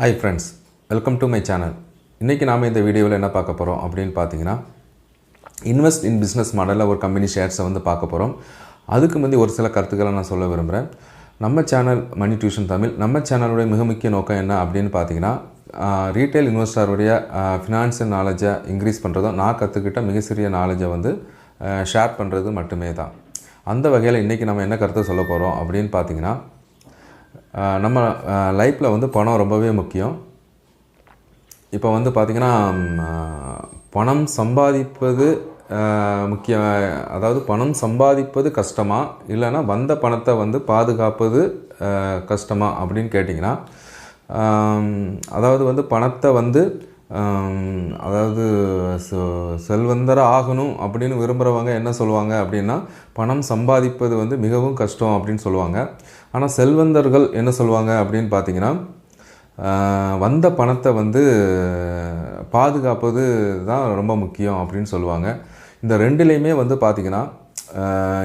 Hi friends, welcome to my channel. இன்றைக்கி நாம் இந்த வீடியோவில் என்ன பார்க்க போகிறோம் அப்படின்னு பார்த்தீங்கன்னா இன்வெஸ்ட் இன் பிஸ்னஸ் மாடலில் ஒரு கம்பெனி ஷேர்ஸை வந்து பார்க்க போகிறோம். அதுக்கு முந்தைய ஒரு சில கருத்துக்களை நான் சொல்ல விரும்புகிறேன். நம்ம சேனல் மணி டியூஷன் தமிழ், நம்ம சேனலுடைய மிக முக்கிய நோக்கம் என்ன அப்படின்னு பார்த்தீங்கன்னா ரீட்டைல் இன்வெஸ்டருடைய ஃபினான்ஷியல் நாலேஜை இன்க்ரீஸ் பண்ணுறதும் நான் கற்றுக்கிட்ட மிக சிறிய நாலேஜை வந்து ஷேர் பண்ணுறது மட்டுமே தான். அந்த வகையில் இன்றைக்கி நம்ம என்ன கருத்தை சொல்ல போகிறோம் அப்படின்னு பார்த்தீங்கன்னா நம்ம லைஃப்பில் வந்து பணம் ரொம்பவே முக்கியம். இப்போ வந்து பார்த்திங்கன்னா பணம் சம்பாதிப்பது முக்கியம், அதாவது பணம் சம்பாதிப்பது கஷ்டமா இல்லைன்னா வந்த பணத்தை வந்து பாதுகாப்பது கஷ்டமா அப்படின்னு கேட்டிங்கன்னா, அதாவது வந்து பணத்தை வந்து அதாவது செல்வந்தராக ஆகணும் அப்படின்னு விரும்புகிறவங்க என்ன சொல்லுவாங்க அப்படின்னா, பணம் சம்பாதிப்பது வந்து மிகவும் கஷ்டம் அப்படின்னு சொல்லுவாங்க. ஆனால் செல்வந்தர்கள் என்ன சொல்லுவாங்க அப்படின்னு பார்த்திங்கன்னா, வந்த பணத்தை வந்து பாதுகாப்பது தான் ரொம்ப முக்கியம் அப்படின்னு சொல்லுவாங்க. இந்த ரெண்டுலேயுமே வந்து பார்த்திங்கன்னா,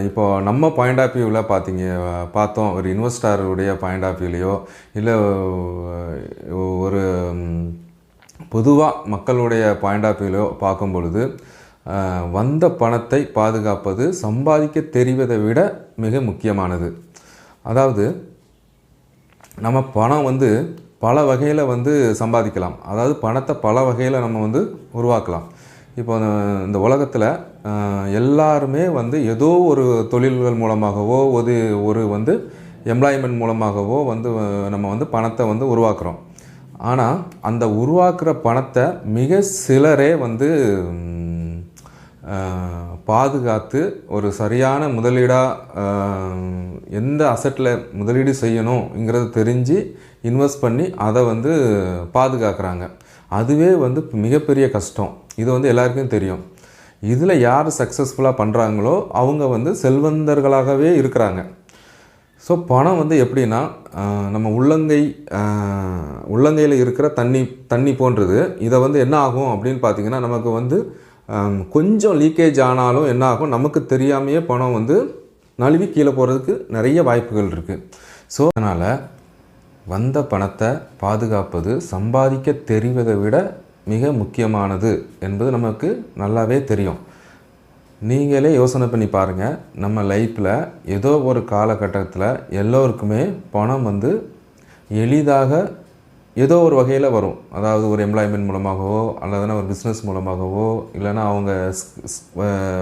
இப்போது நம்ம பாயிண்ட் ஆஃப் வியூவில் பார்த்தோம், ஒரு இன்வெஸ்டருடைய பாயிண்ட் ஆஃப் வியூலையோ இல்லை ஒரு பொதுவாக மக்களுடைய பாயிண்ட் ஆஃப் வியூலையோ பார்க்கும் பொழுது வந்த பணத்தை பாதுகாப்பது சம்பாதிக்க தெரிவதை விட மிக முக்கியமானது. அதாவது நம்ம பணம் வந்து பல வகையில் வந்து சம்பாதிக்கலாம், அதாவது பணத்தை பல வகையில் நம்ம வந்து உருவாக்கலாம். இப்போ இந்த உலகத்தில் எல்லாருமே வந்து ஏதோ ஒரு தொழில்கள் மூலமாகவோ ஒரு வந்து எம்ப்ளாய்மெண்ட் மூலமாகவோ வந்து நம்ம வந்து பணத்தை வந்து உருவாக்குறோம். ஆனால் அந்த உருவாக்குற பணத்தை மிக சிலரே வந்து பாதுகாத்து ஒரு சரியான முதலீடாக எந்த அசட்டில் முதலீடு செய்யணுங்கிறத தெரிஞ்சு இன்வெஸ்ட் பண்ணி அதை வந்து பாதுகாக்கிறாங்க. அதுவே வந்து மிகப்பெரிய கஷ்டம். இது வந்து எல்லாருக்கும் தெரியும். இதில் யார் சக்ஸஸ்ஃபுல்லாக பண்ணுறாங்களோ அவங்க வந்து செல்வந்தர்களாகவே இருக்கிறாங்க. ஸோ பணம் வந்து எப்படின்னா நம்ம உள்ளங்கையில் இருக்கிற தண்ணி போன்றது. இதை வந்து என்ன ஆகும் அப்படின்னு பார்த்திங்கன்னா, நமக்கு வந்து கொஞ்சம் லீக்கேஜ் ஆனாலும் என்ன ஆகும், நமக்கு தெரியாமையே பணம் வந்து நழுவி கீழே போகிறதுக்கு நிறைய வாய்ப்புகள் இருக்குது. ஸோ அதனால் வந்த பணத்தை பாதுகாப்பது சம்பாதிக்க தெரிவதை விட மிக முக்கியமானது என்பது நமக்கு நல்லாவே தெரியும். நீங்களே யோசனை பண்ணி பாருங்கள், நம்ம லைஃப்பில் ஏதோ ஒரு காலகட்டத்தில் எல்லோருக்குமே பணம் வந்து எளிதாக ஏதோ ஒரு வகையில் வரும். அதாவது ஒரு எம்ப்ளாய்மெண்ட் மூலமாகவோ அல்லதுனா ஒரு பிஸ்னஸ் மூலமாகவோ இல்லைனா அவங்க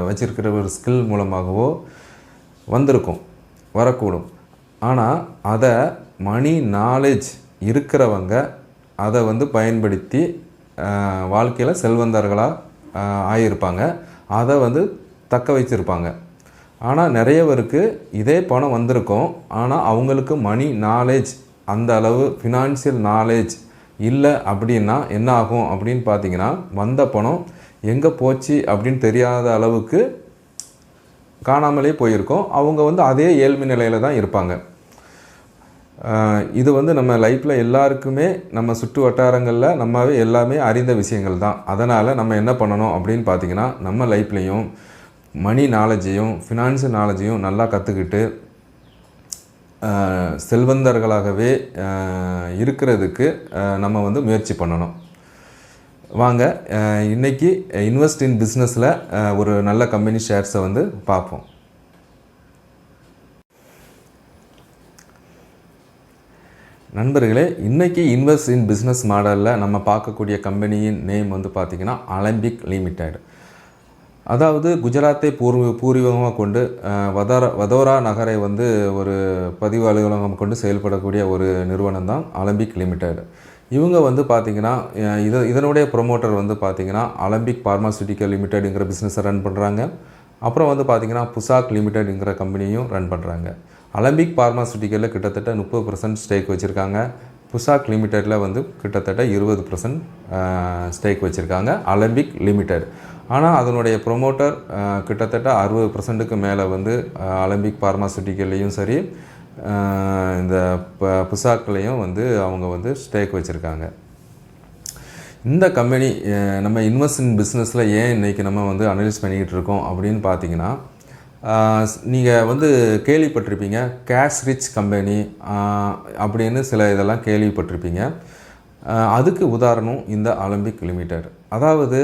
வச்சிருக்கிற ஒரு ஸ்கில் மூலமாகவோ வரக்கூடும். ஆனால் அதை மணி நாலேஜ் இருக்கிறவங்க அதை வந்து பயன்படுத்தி வாழ்க்கையில் செல்வந்தர்களாக ஆகியிருப்பாங்க, அதை வந்து தக்க வச்சுருப்பாங்க. ஆனால் நிறைய பேருக்கு இதே பணம் வந்திருக்கும், ஆனால் அவங்களுக்கு மணி நாலேஜ், அந்த அளவு ஃபினான்ஷியல் நாலேஜ் இல்லை. அப்படின்னா என்ன ஆகும் அப்படின்னு பார்த்தீங்கன்னா, வந்த பணம் எங்கே போச்சு அப்படின்னு தெரியாத அளவுக்கு காணாமலே போயிருக்கோம். அவங்க வந்து அதே ஏழ்மை நிலையில் தான் இருப்பாங்க. இது வந்து நம்ம லைஃப்பில் எல்லாருக்குமே நம்ம சுற்று வட்டாரங்களில் நம்மவே எல்லாமே அறிந்த விஷயங்கள் தான். அதனால் நம்ம என்ன பண்ணணும் அப்படின்னு பார்த்திங்கன்னா, நம்ம லைஃப்லேயும் மணி நாலேஜையும் ஃபினான்ஷியல் நாலேஜையும் நல்லா கற்றுக்கிட்டு செல்வந்தர்களாகவே இருக்கிறதுக்கு நம்ம வந்து முயற்சி பண்ணணும். வாங்க இன்றைக்கி இன்வெஸ்ட் இன் பிஸ்னஸில் ஒரு நல்ல கம்பெனி ஷேர்ஸை வந்து பார்ப்போம். நண்பர்களே, இன்றைக்கி இன்வெஸ்ட் இன் பிஸ்னஸ் மாடலில் நம்ம பார்க்கக்கூடிய கம்பெனியின் நேம் வந்து பார்த்திங்கன்னா அலம்பிக் லிமிடெட். அதாவது குஜராத்தை பூர்வீகமாக கொண்டு வதோரா நகரை வந்து ஒரு பதிவு அலுவலகம் கொண்டு செயல்படக்கூடிய ஒரு நிறுவனம் தான் அலம்பிக் லிமிடெட். இவங்க வந்து பார்த்திங்கன்னா இதனுடைய ப்ரொமோட்டர் வந்து பார்த்திங்கன்னா அலம்பிக் பார்மாசூட்டிக்கல் லிமிடெடுங்கிற பிஸ்னஸை ரன் பண்ணுறாங்க. அப்புறம் வந்து பார்த்திங்கன்னா புசாக் லிமிடெட்ங்கிற கம்பெனியும் ரன் பண்ணுறாங்க. அலம்பிக் பார்மாசூட்டிக்கலில் கிட்டத்தட்ட 30% ஸ்டேக் வச்சுருக்காங்க. புசாக் லிமிடெட்டில் வந்து கிட்டத்தட்ட 20% ஸ்டேக் வச்சுருக்காங்க அலம்பிக் லிமிடெட். ஆனால் அதனுடைய ப்ரொமோட்டர் கிட்டத்தட்ட 60%க்கு மேலே வந்து அலம்பிக் பார்மாசூட்டிக்கல்லையும் சரி இந்த புசாக்லையும் வந்து அவங்க வந்து ஸ்டேக் வச்சுருக்காங்க. இந்த கம்பெனி நம்ம இன்வெஸ்ட் இன் பிஸ்னஸில் ஏன் இன்றைக்கி நம்ம வந்து அனலைஸ் பண்ணிக்கிட்டு இருக்கோம் அப்படின்னு பார்த்தீங்கன்னா, நீங்கள் வந்து கேள்விப்பட்டிருப்பீங்க கேஷ் ரிச் கம்பெனி அப்படின்னு சில இதெல்லாம் கேள்விப்பட்டிருப்பீங்க. அதுக்கு உதாரணம் இந்த அலம்பிக் லிமிடெட். அதாவது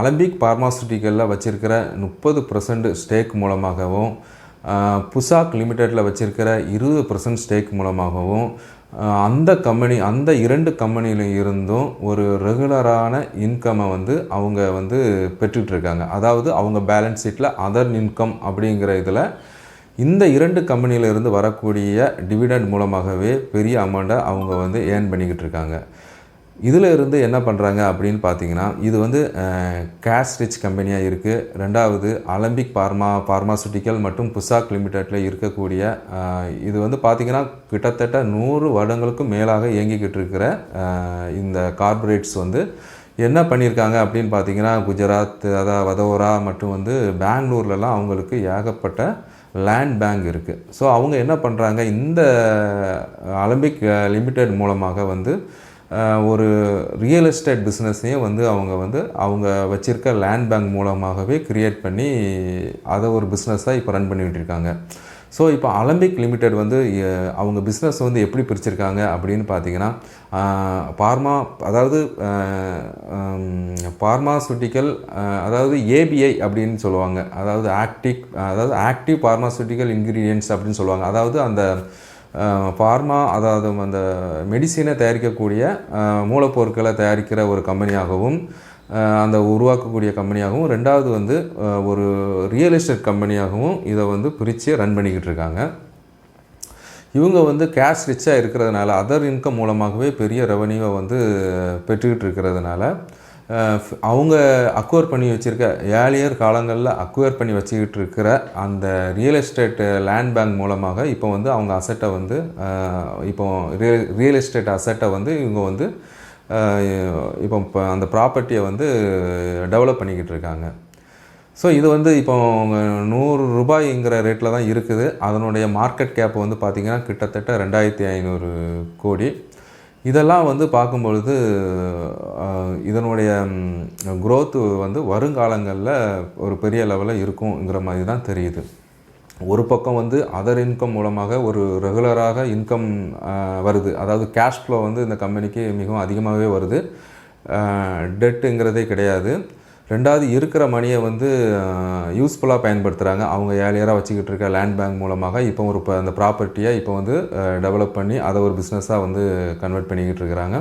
அலம்பிக் பார்மாசூட்டிக்கலில் வச்சுருக்கிற 30% ஸ்டேக் மூலமாகவும், புசாக் லிமிடெட்டில் வச்சுருக்கிற 20% ஸ்டேக் மூலமாகவும், அந்த 2 கம்பெனியில் இருந்தும் ஒரு ரெகுலரான இன்கம்மை வந்து அவங்க வந்து பெற்றுட்ருக்காங்க. அதாவது அவங்க பேலன்ஸ் ஷீட்டில் அதர் இன்கம் அப்படிங்கிற இதில் இந்த 2 கம்பெனியிலிருந்து வரக்கூடிய டிவிடெண்ட் மூலமாகவே பெரிய அமௌண்ட்டை அவங்க வந்து ஏர்ன் பண்ணிக்கிட்டு இருக்காங்க. இதில் இருந்து என்ன பண்ணுறாங்க அப்படின்னு பார்த்தீங்கன்னா, இது வந்து கேஷ் ரிச் கம்பெனியாக இருக்குது. ரெண்டாவது அலம்பிக் பார்மாசூட்டிக்கல் மற்றும் புசாக் லிமிடெட்டில் இருக்கக்கூடிய இது வந்து பார்த்திங்கன்னா கிட்டத்தட்ட 100 வருடங்களுக்கும் மேலாக இயங்கிக்கிட்டு இருக்கிற இந்த கார்ப்பரேட்ஸ் வந்து என்ன பண்ணியிருக்காங்க அப்படின்னு பார்த்தீங்கன்னா, குஜராத், வதோரா மற்றும் வந்து பெங்களூர்லலாம் அவங்களுக்கு ஏகப்பட்ட லேண்ட் பேங்க் இருக்குது. ஸோ அவங்க என்ன பண்ணுறாங்க, இந்த அலம்பிக் லிமிடெட் மூலமாக வந்து ஒரு ரியல் எஸ்டேட் பிஸ்னஸையும் வந்து அவங்க வச்சுருக்க லேண்ட் பேங்க் மூலமாகவே க்ரியேட் பண்ணி அதை ஒரு பிஸ்னஸாக இப்போ ரன் பண்ணிக்கிட்டு இருக்காங்க. ஸோ இப்போ அலம்பிக் லிமிடெட் வந்து அவங்க பிஸ்னஸ் வந்து எப்படி பிரிச்சிருக்காங்க அப்படின்னு பார்த்தீங்கன்னா, பார்மாசூட்டிக்கல், அதாவது ஏபிஐ அப்படின்னு சொல்லுவாங்க. அதாவது ஆக்டிவ் பார்மாசூட்டிக்கல் இன்க்ரீடியன்ட்ஸ் அப்படின்னு சொல்லுவாங்க. அதாவது அந்த அந்த மெடிசினை தயாரிக்கக்கூடிய மூலப்பொருட்களை தயாரிக்கிற ஒரு கம்பெனியாகவும், அந்த உருவாக்கக்கூடிய கம்பெனியாகவும், ரெண்டாவது வந்து ஒரு ரியல் எஸ்டேட் கம்பெனியாகவும் இதை வந்து பிரித்து ரன் பண்ணிக்கிட்டு இருக்காங்க. இவங்க வந்து கேஷ் ரிச்சாக இருக்கிறதுனால, அதர் இன்கம் மூலமாகவே பெரிய ரெவன்யூவை வந்து பெற்றுக்கிட்டு இருக்கிறதுனால, அவங்க அக்வயர் பண்ணி வச்சுருக்க ஏர்லியர் காலங்களில் அக்வயர் பண்ணி வச்சுக்கிட்டு இருக்கிற அந்த ரியல் எஸ்டேட் லேண்ட் பேங்க் மூலமாக இப்போ வந்து அவங்க அசட்டை வந்து ரியல் எஸ்டேட் அசட்டை வந்து இவங்க வந்து இப்போ அந்த ப்ராப்பர்ட்டியை வந்து டெவலப் பண்ணிக்கிட்டு இருக்காங்க. ஸோ இது வந்து இப்போ ₹100ங்கிற ரேட்டில் தான் இருக்குது. அதனுடைய மார்க்கெட் கேப் வந்து பார்த்திங்கன்னா கிட்டத்தட்ட 2500 கோடி. இதெல்லாம் வந்து பார்க்கும்பொழுது இதனுடைய க்ரோத்து வந்து வருங்காலங்களில் ஒரு பெரிய லெவலில் இருக்குங்கிற மாதிரி தான் தெரியுது. ஒரு பக்கம் வந்து அதர் இன்கம் மூலமாக ஒரு ரெகுலராக இன்கம் வருது. அதாவது கேஷ் ஃப்ளோ வந்து இந்த கம்பெனிக்கு மிகவும் அதிகமாகவே வருது. டெட்டுங்கிறதே கிடையாது. ரெண்டாவது இருக்கிற மணியை வந்து யூஸ்ஃபுல்லாக பயன்படுத்துகிறாங்க. அவங்க ஏர்லியராக வச்சுக்கிட்டு இருக்க லேண்ட் பேங்க் மூலமாக இப்போ அந்த ப்ராப்பர்ட்டியை இப்போ வந்து டெவலப் பண்ணி அதை ஒரு பிஸ்னஸாக வந்து கன்வெர்ட் பண்ணிக்கிட்டு இருக்கிறாங்க.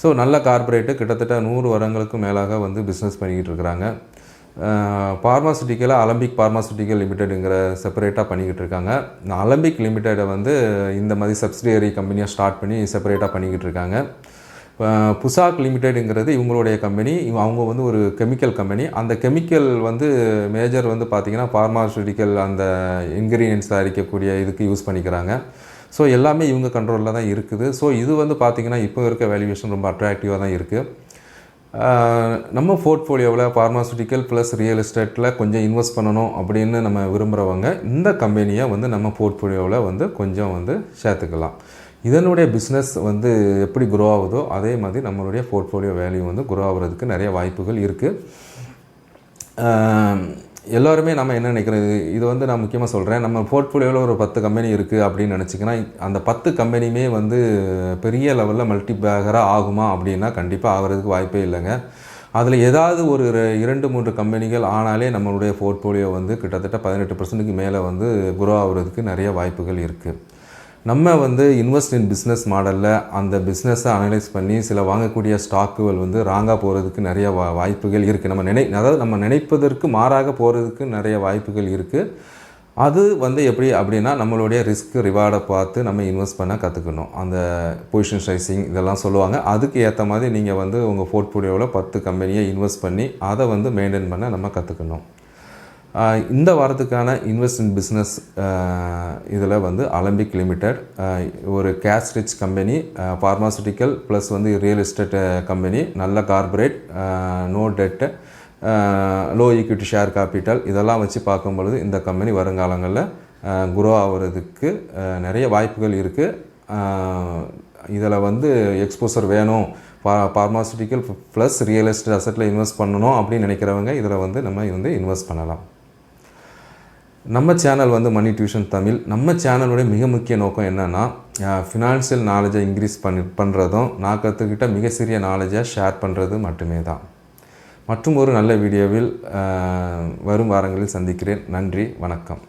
ஸோ நல்ல கார்ப்பரேட்டு கிட்டத்தட்ட 100 வருடங்களுக்கு மேலாக வந்து பிஸ்னஸ் பண்ணிக்கிட்டு இருக்கிறாங்க. அலம்பிக் பார்மாசூட்டிக்கல் லிமிடெட்டுங்கிற செப்பரேட்டாக பண்ணிக்கிட்டு இருக்காங்க. அலம்பிக் லிமிடெட்டை வந்து இந்த மாதிரி சப்சிடியரி கம்பெனியாக ஸ்டார்ட் பண்ணி செப்பரேட்டாக பண்ணிக்கிட்டு இருக்காங்க. புசாக் லிமிடெட்டுங்கிறது இவங்களுடைய கம்பெனி. அவங்க வந்து ஒரு கெமிக்கல் கம்பெனி. அந்த கெமிக்கல் வந்து மேஜர் வந்து பார்த்திங்கன்னா பார்மாசூட்டிக்கல் அந்த இன்க்ரீடியன்ட்ஸ் தயாரிக்கக்கூடிய இதுக்கு யூஸ் பண்ணிக்கிறாங்க. ஸோ எல்லாமே இவங்க கண்ட்ரோலில் தான் இருக்குது. ஸோ இது வந்து பார்த்திங்கன்னா இப்போ இருக்க வேல்யூவேஷன் ரொம்ப அட்ராக்டிவாக தான் இருக்குது. நம்ம போர்ட்ஃபோலியோவில் பார்மாசூட்டிக்கல் ப்ளஸ் ரியல் எஸ்டேட்டில் கொஞ்சம் இன்வெஸ்ட் பண்ணணும் அப்படின்னு நம்ம விரும்புகிறவங்க இந்த கம்பெனியை வந்து நம்ம போர்ட்ஃபோலியோவில் வந்து கொஞ்சம் வந்து சேர்த்துக்கலாம். இதனுடைய பிஸ்னஸ் வந்து எப்படி க்ரோ ஆகுதோ அதே மாதிரி நம்மளுடைய போர்ட்ஃபோலியோ வேல்யூ வந்து க்ரோ ஆகிறதுக்கு நிறைய வாய்ப்புகள் இருக்குது. எல்லோருமே நம்ம என்ன நினைக்கிறது, இது வந்து நான் முக்கியமாக சொல்கிறேன், நம்ம போர்ட்ஃபோலியோவில் ஒரு 10 கம்பெனி இருக்குது அப்படின்னு நினச்சிங்கன்னா அந்த 10 கம்பெனியுமே வந்து பெரிய லெவலில் மல்டிபேகராக ஆகுமா அப்படின்னா கண்டிப்பாக ஆகிறதுக்கு வாய்ப்பே இல்லைங்க. அதில் ஏதாவது ஒரு 2-3 கம்பெனிகள் ஆனாலே நம்மளுடைய போர்ட்ஃபோலியோ வந்து கிட்டத்தட்ட 18%க்கு மேலே வந்து க்ரோ ஆகிறதுக்கு நிறைய வாய்ப்புகள் இருக்குது. நம்ம வந்து இன்வெஸ்ட் இன் பிஸ்னஸ் மாடலில் அந்த பிஸ்னஸை அனலைஸ் பண்ணி சில வாங்கக்கூடிய ஸ்டாக்குகள் வந்து ராங்காக போகிறதுக்கு நிறைய வாய்ப்புகள் இருக்குது. நம்ம நினைப்பதற்கு மாறாக போகிறதுக்கு நிறைய வாய்ப்புகள் இருக்குது. அது வந்து எப்படி அப்படின்னா நம்மளுடைய ரிஸ்க் ரிவார்டை பார்த்து நம்ம இன்வெஸ்ட் பண்ண கற்றுக்கணும். அந்த பொசிஷன் சைசிங் இதெல்லாம் சொல்லுவாங்க. அதுக்கு ஏற்ற மாதிரி நீங்கள் வந்து உங்கள் போர்ட்ஃபோலியோவில் 10 கம்பெனியை இன்வெஸ்ட் பண்ணி அதை வந்து மெயின்டைன் பண்ண நம்ம கற்றுக்கணும். இந்த வாரத்துக்கான இன்வெஸ்ட் இன் பிஸ்னஸ் இதில் வந்து அலம்பிக் லிமிடெட் ஒரு cash rich company, pharmaceutical plus வந்து ரியல் எஸ்டேட் கம்பெனி, நல்ல corporate, no debt, low equity share capital, இதெல்லாம் வச்சு பார்க்கும்பொழுது இந்த கம்பெனி வருங்காலங்களில் குரோ ஆகிறதுக்கு நிறைய வாய்ப்புகள் இருக்குது. இதில் வந்து எக்ஸ்போசர் வேணும், பார்மாசூட்டிக்கல் ப்ளஸ் ரியல் எஸ்டேட் அசட்டில் இன்வெஸ்ட் பண்ணணும் அப்படின்னு நினைக்கிறவங்க இதில் வந்து நம்ம இன்வெஸ்ட் பண்ணலாம். நம்ம சேனல் வந்து மணி டியூஷன் தமிழ். நம்ம சேனலுடைய மிக முக்கிய நோக்கம் என்னென்னா ஃபினான்ஷியல் நாலேஜை இன்க்ரீஸ் பண்ணுறதும் நான் கற்றுக்கிட்ட மிக சிறிய நாலேஜை ஷேர் பண்ணுறது மட்டுமே தான். மற்றும் ஒரு நல்ல வீடியோவில் வரும் வாரங்களில் சந்திக்கிறேன். நன்றி, வணக்கம்.